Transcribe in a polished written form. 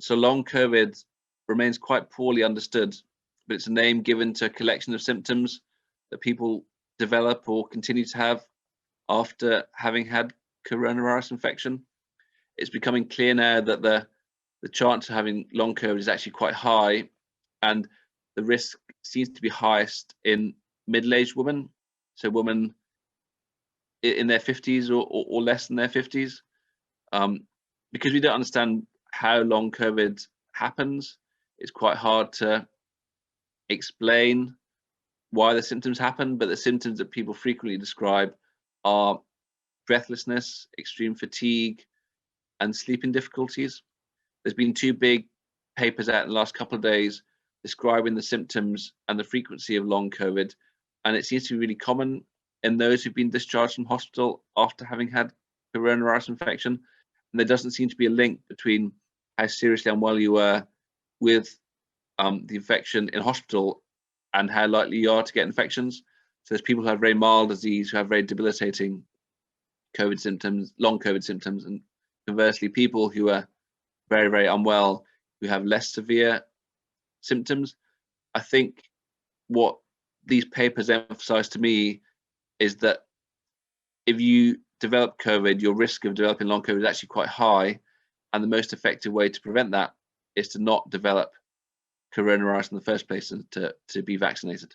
So long COVID remains quite poorly understood, but it's a name given to a collection of symptoms that people develop or continue to have after having had coronavirus infection. It's becoming clear now that the chance of having long COVID is actually quite high, and the risk seems to be highest in middle-aged women, so women in their 50s or less than their 50s. Because we don't understand how long COVID happens, it's quite hard to explain why the symptoms happen, but the symptoms that people frequently describe are breathlessness, extreme fatigue, and sleeping difficulties. There's been 2 big papers out in the last couple of days describing the symptoms and the frequency of long COVID, and it seems to be really common in those who've been discharged from hospital after having had coronavirus infection. And there doesn't seem to be a link between how seriously unwell you were with the infection in hospital and how likely you are to get infections. So there's people who have very mild disease, who have very debilitating COVID symptoms, long COVID symptoms, and conversely, people who are very, very unwell, who have less severe symptoms. I think what these papers emphasize to me is that if you develop COVID, your risk of developing long COVID is actually quite high, and the most effective way to prevent that is to not develop coronavirus in the first place and to be vaccinated.